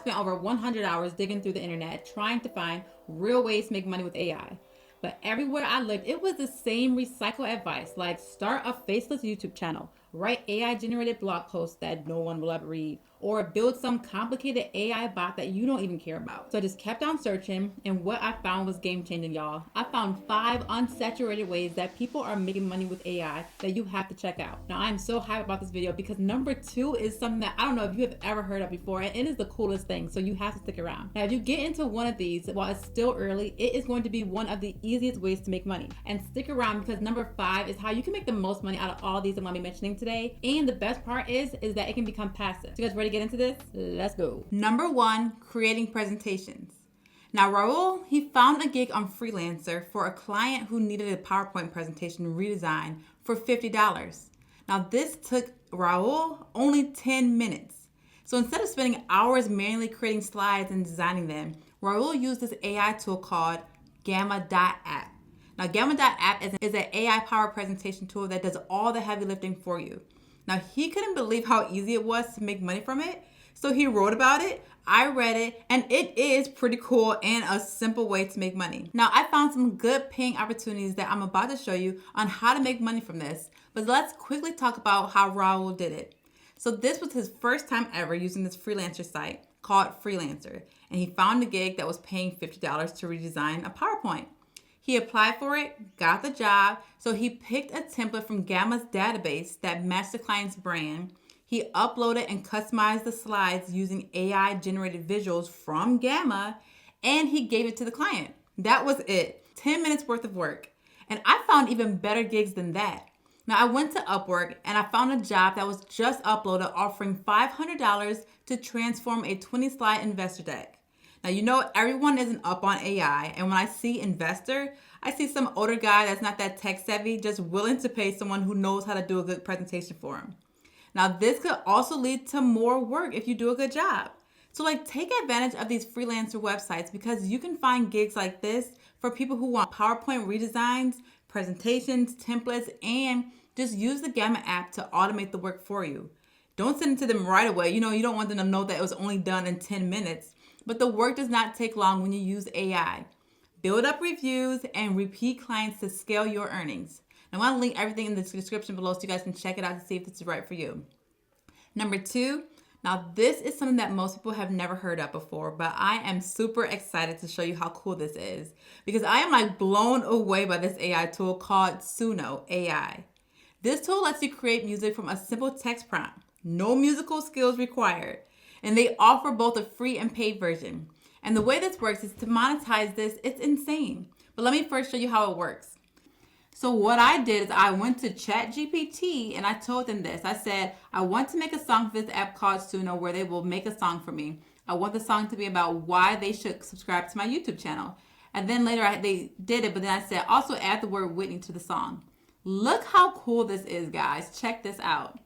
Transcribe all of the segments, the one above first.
spent over 100 hours digging through the internet trying to find real ways to make money with AI. But everywhere I looked, it was the same recycled advice, like start a faceless YouTube channel, write AI generated blog posts that no one will ever read, or build some complicated AI bot that you don't even care about. So I just kept on searching, and what I found was game changing, y'all. I found 5 unsaturated ways that people are making money with AI that you have to check out. Now I'm so hyped about this video because number 2 is something that I don't know if you have ever heard of before, and it is the coolest thing, so you have to stick around. Now if you get into one of these while it's still early, it is going to be one of the easiest ways to make money. And stick around because number 5 is how you can make the most money out of all these I'm going to be mentioning today. And the best part is that it can become passive. So you guys ready to get into this? Let's go. Number 1, creating presentations. Now Raul, he found a gig on Freelancer for a client who needed a PowerPoint presentation redesigned for $50. Now this took Raul only 10 minutes. So instead of spending hours manually creating slides and designing them, Raul used this AI tool called Gamma.app. Now Gamma.app is an AI-powered presentation tool that does all the heavy lifting for you. Now he couldn't believe how easy it was to make money from it, so he wrote about it, I read it, and it is pretty cool and a simple way to make money. Now I found some good paying opportunities that I'm about to show you on how to make money from this, but let's quickly talk about how Raul did it. So this was his first time ever using this freelancer site called Freelancer, and he found a gig that was paying $50 to redesign a PowerPoint. He applied for it, got the job, so he picked a template from Gamma's database that matched the client's brand. He uploaded and customized the slides using AI-generated visuals from Gamma, and he gave it to the client. That was it. 10 minutes worth of work. And I found even better gigs than that. Now, I went to Upwork, and I found a job that was just uploaded offering $500 to transform a 20-slide investor deck. Now, you know, everyone isn't up on AI, and when I see investor, I see some older guy that's not that tech savvy, just willing to pay someone who knows how to do a good presentation for him. Now, this could also lead to more work if you do a good job. So take advantage of these freelancer websites because you can find gigs like this for people who want PowerPoint redesigns, presentations, templates, and just use the Gamma app to automate the work for you. Don't send it to them right away. You know, you don't want them to know that it was only done in 10 minutes. But the work does not take long when you use AI. Build up reviews and repeat clients to scale your earnings. I'm going to link everything in the description below so you guys can check it out to see if this is right for you. Number 2, now this is something that most people have never heard of before, but I am super excited to show you how cool this is because I am blown away by this AI tool called Suno AI. This tool lets you create music from a simple text prompt. No musical skills required. And they offer both a free and paid version. And the way this works is to monetize this, it's insane. But let me first show you how it works. So what I did is I went to ChatGPT and I told them this. I said, I want to make a song for this app called Suno where they will make a song for me. I want the song to be about why they should subscribe to my YouTube channel. And then later they did it, but then I said, also add the word Whitney to the song. Look how cool this is, guys. Check this out.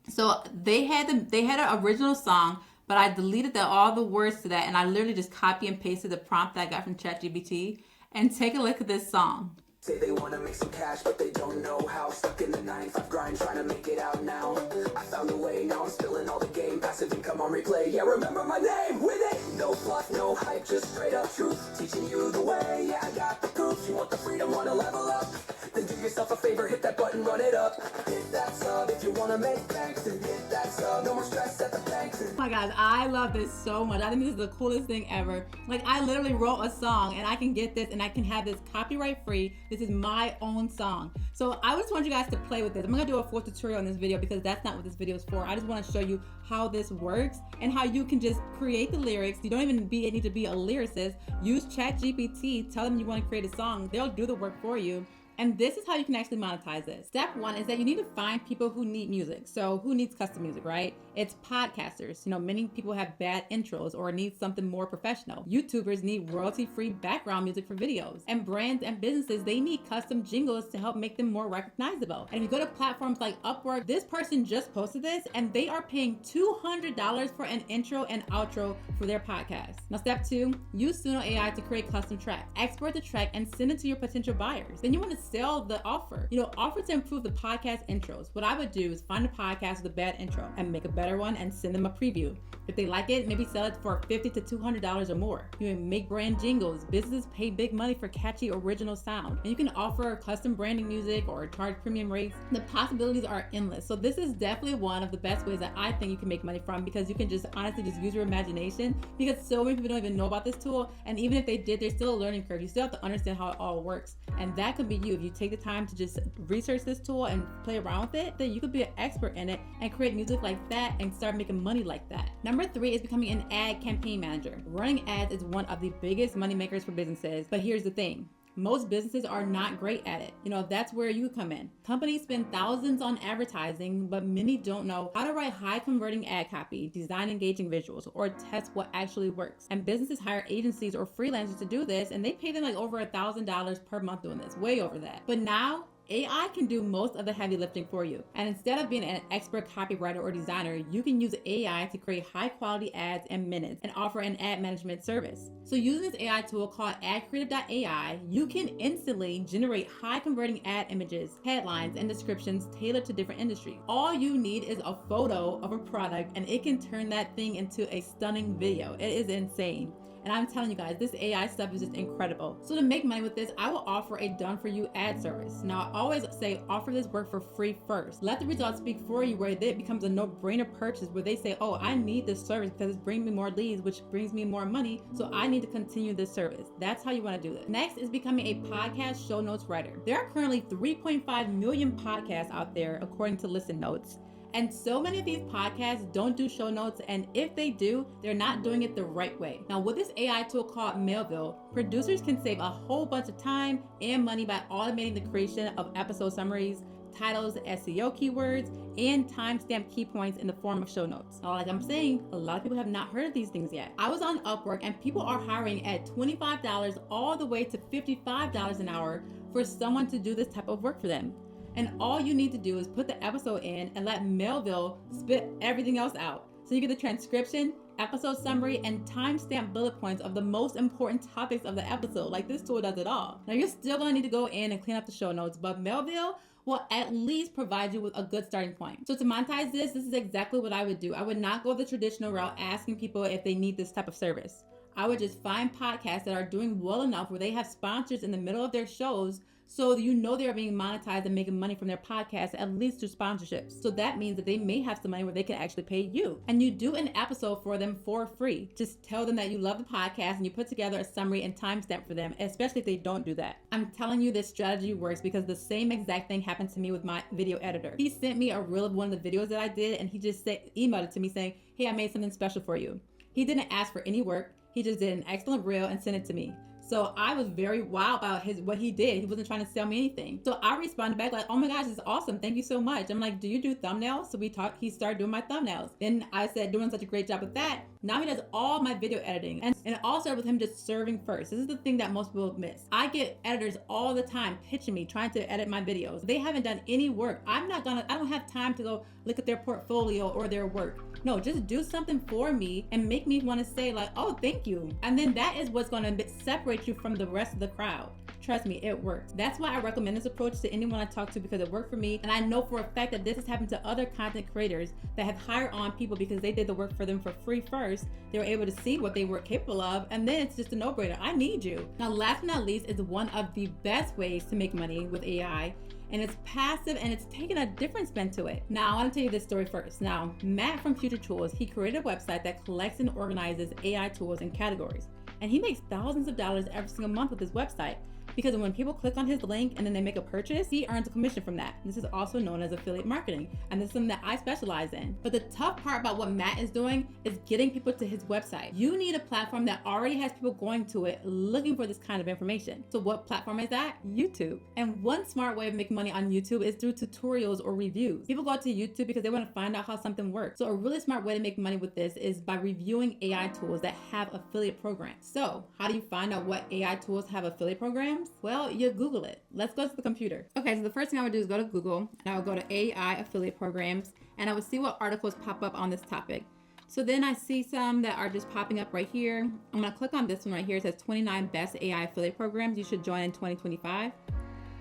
So they had an original song, but I deleted all the words to that, and I literally just copy and pasted the prompt that I got from ChatGPT. And take a look at this song. Say they want to make some cash, but they don't know how. Stuck in the 9-to-5 grind, trying to make it out now. I found a way, now I'm spilling all the game. Passive income on replay, yeah, remember my name with it. No fluff, no hype, just straight up truth. Teaching you the way, yeah, I got the proof. You want the freedom, want to level up? Then do yourself a favor, hit that button, run it up. Hit that sub if you want to make banks. Then hit that sub, no more stress at the bank. Oh my gosh, I love this so much. I think this is the coolest thing ever. I literally wrote a song and I can get this and I can have this copyright free. This is my own song. So I just want you guys to play with this. I'm gonna do a full tutorial on this video because that's not what this video is for. I just want to show you how this works and how you can just create the lyrics. You don't even need to be a lyricist. Use ChatGPT, tell them you want to create a song. They'll do the work for you. And this is how you can actually monetize this. Step 1 is that you need to find people who need music. So who needs custom music, right? It's podcasters. You know, many people have bad intros or need something more professional. YouTubers need royalty-free background music for videos. And brands and businesses, they need custom jingles to help make them more recognizable. And if you go to platforms like Upwork, this person just posted this and they are paying $200 for an intro and outro for their podcast. Now, step 2, use Suno AI to create custom tracks. Export the track and send it to your potential buyers. Then you want to sell the offer. Offer to improve the podcast intros. What I would do is find a podcast with a bad intro and make a better better one and send them a preview. If they like it, maybe sell it for $50 to $200 or more. You can make brand jingles. Businesses pay big money for catchy original sound. And you can offer custom branding music or charge premium rates. The possibilities are endless. So this is definitely one of the best ways that I think you can make money from, because you can just honestly just use your imagination, because so many people don't even know about this tool. And even if they did, there's still a learning curve. You still have to understand how it all works. And that could be you. If you take the time to just research this tool and play around with it, then you could be an expert in it and create music like that and start making money like that. Number 3 is becoming an ad campaign manager. Running ads is one of the biggest money makers for businesses, but here's the thing. Most businesses are not great at it. That's where you come in. Companies spend thousands on advertising, but many don't know how to write high converting ad copy, design engaging visuals, or test what actually works. And businesses hire agencies or freelancers to do this, and they pay them like over $1,000 per month doing this, way over that. But now, AI can do most of the heavy lifting for you. And instead of being an expert copywriter or designer, you can use AI to create high quality ads in minutes and offer an ad management service. So using this AI tool called AdCreative.ai, you can instantly generate high converting ad images, headlines, and descriptions tailored to different industries. All you need is a photo of a product and it can turn that thing into a stunning video. It is insane. And I'm telling you guys, this AI stuff is just incredible. So to make money with this, I will offer a done-for-you ad service. Now, I always say offer this work for free first. Let the results speak for you, where it becomes a no-brainer purchase, where they say, oh, I need this service because it's bringing me more leads, which brings me more money, so I need to continue this service. That's how you want to do it. Next is becoming a podcast show notes writer. There are currently 3.5 million podcasts out there, according to Listen Notes. And so many of these podcasts don't do show notes, and if they do, they're not doing it the right way. Now, with this AI tool called Melville, producers can save a whole bunch of time and money by automating the creation of episode summaries, titles, SEO keywords, and timestamp key points in the form of show notes. Now, like I'm saying, a lot of people have not heard of these things yet. I was on Upwork, and people are hiring at $25 all the way to $55 an hour for someone to do this type of work for them. And all you need to do is put the episode in and let Melville spit everything else out. So you get the transcription, episode summary, and timestamp bullet points of the most important topics of the episode. Like, this tool does it all. Now, you're still gonna need to go in and clean up the show notes, but Melville will at least provide you with a good starting point. So to monetize this is exactly what I would do. I would not go the traditional route asking people if they need this type of service. I would just find podcasts that are doing well enough where they have sponsors in the middle of their shows, so they're being monetized and making money from their podcast, at least through sponsorships. So that means that they may have some money where they can actually pay you. And you do an episode for them for free. Just tell them that you love the podcast and you put together a summary and timestamp for them, especially if they don't do that. I'm telling you, this strategy works because the same exact thing happened to me with my video editor. He sent me a reel of one of the videos that I did, and he just emailed it to me saying, hey, I made something special for you. He didn't ask for any work. He just did an excellent reel and sent it to me. So I was very wow about what he did. He wasn't trying to sell me anything. So I responded back like, oh my gosh, this is awesome. Thank you so much. I'm like, do you do thumbnails? So we talked, he started doing my thumbnails. Then I said, doing such a great job with that. Now he does all my video editing. And it all started with him just serving first. This is the thing that most people miss. I get editors all the time pitching me, trying to edit my videos. They haven't done any work. I don't have time to go look at their portfolio or their work. No, just do something for me and make me want to say like, oh, thank you. And then that is what's going to separate you from the rest of the crowd. Trust me, it works. That's why I recommend this approach to anyone I talk to, because it worked for me. And I know for a fact that this has happened to other content creators that have hired on people because they did the work for them for free first. They were able to see what they were capable of, and then it's just a no-brainer. I need you. Now, last but not least is one of the best ways to make money with AI. And it's passive, and it's taking a different spin to it. Now, I want to tell you this story first. Now, Matt from Future Tools, he created a website that collects and organizes AI tools in categories. And he makes thousands of dollars every single month with his website, because when people click on his link and then they make a purchase, he earns a commission from that. This is also known as affiliate marketing, and this is something that I specialize in. But the tough part about what Matt is doing is getting people to his website. You need a platform that already has people going to it looking for this kind of information. So what platform is that? YouTube. And one smart way of making money on YouTube is through tutorials or reviews. People go to YouTube because they want to find out how something works. So a really smart way to make money with this is by reviewing AI tools that have affiliate programs. So how do you find out what AI tools have affiliate programs? Well, you Google it. Let's go to the computer. Okay, so the first thing I would do is go to Google, and I would go to AI affiliate programs, and I would see what articles pop up on this topic. So then I see some that are just popping up right here. I'm gonna click on this one right here. It says 29 best AI affiliate programs you should join in 2025.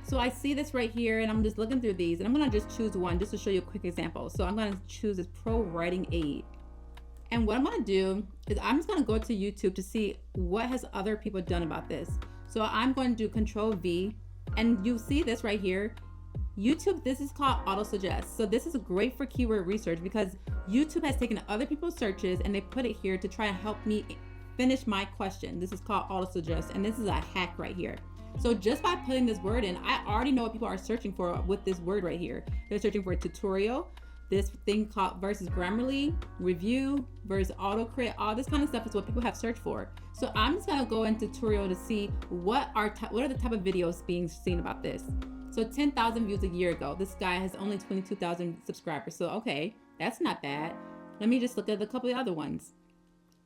So I see this right here, and I'm just looking through these, and I'm gonna just choose one just to show you a quick example. So I'm gonna choose this Pro Writing Aid. And what I'm gonna do is I'm just gonna go to YouTube to see what has other people done about this. So I'm going to do Control V, and you see this right here. YouTube, this is called auto suggest. So this is great for keyword research because YouTube has taken other people's searches and they put it here to try and help me finish my question. This is called auto suggest, and this is a hack right here. So just by putting this word in, I already know what people are searching for with this word right here. They're searching for a tutorial, this thing called versus Grammarly, review, versus autocrit, all this kind of stuff is what people have searched for. So I'm just gonna go into tutorial to see what are the type of videos being seen about this. So 10,000 views a year ago. This guy has only 22,000 subscribers. So okay, that's not bad. Let me just look at a couple of other ones.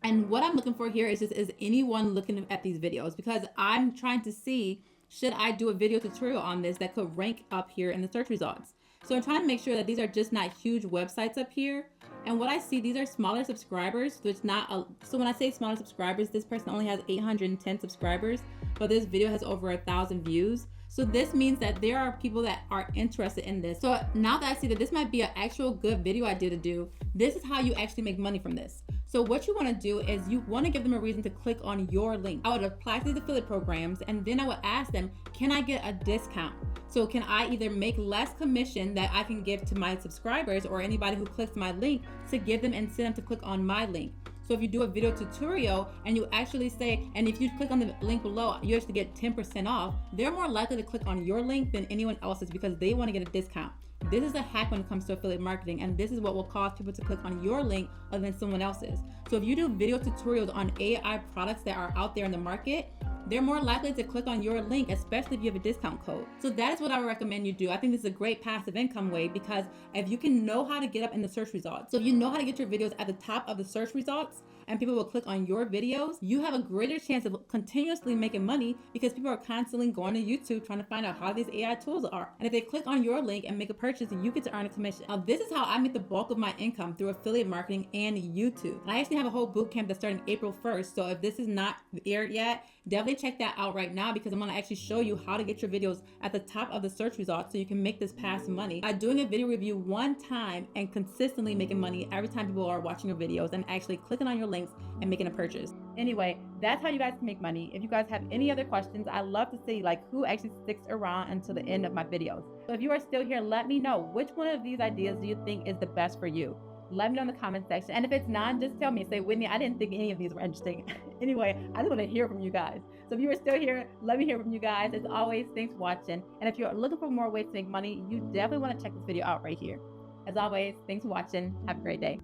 And what I'm looking for here is anyone looking at these videos, because I'm trying to see, should I do a video tutorial on this that could rank up here in the search results? So I'm trying to make sure that these are just not huge websites up here. And what I see, these are smaller subscribers. So it's not so when I say smaller subscribers, this person only has 810 subscribers, but this video has over 1,000 views. So this means that there are people that are interested in this. So now that I see that this might be an actual good video idea to do, this is how you actually make money from this. So what you want to do is you want to give them a reason to click on your link. I would apply to these affiliate programs, and then I would ask them, can I get a discount? So can I either make less commission that I can give to my subscribers or anybody who clicks my link to give them incentive to click on my link? So if you do a video tutorial and you actually say, and if you click on the link below, you actually get 10% off, they're more likely to click on your link than anyone else's because they want to get a discount. This is a hack when it comes to affiliate marketing, and this is what will cause people to click on your link other than someone else's. So if you do video tutorials on AI products that are out there in the market, they're more likely to click on your link, especially if you have a discount code. So that is what I would recommend you do. I think this is a great passive income way because if you can know how to get up in the search results, so if you know how to get your videos at the top of the search results and people will click on your videos, you have a greater chance of continuously making money because people are constantly going to YouTube trying to find out how these AI tools are. And if they click on your link and make a purchase, you get to earn a commission. Now, this is how I make the bulk of my income through affiliate marketing and YouTube. And I actually have a whole boot camp that's starting April 1st. So if this is not aired yet, definitely check that out right now because I'm going to actually show you how to get your videos at the top of the search results so you can make this passive money by doing a video review one time and consistently making money every time people are watching your videos and actually clicking on your links and making a purchase. Anyway, that's how you guys can make money. If you guys have any other questions, I love to see who actually sticks around until the end of my videos. So if you are still here, let me know which one of these ideas do you think is the best for you. Let me know in the comment section. And if it's not, just tell me. Say, Whitney, I didn't think any of these were interesting. Anyway, I just want to hear from you guys. So if you are still here, let me hear from you guys. As always, thanks for watching. And if you're looking for more ways to make money, you definitely want to check this video out right here. As always, thanks for watching. Have a great day.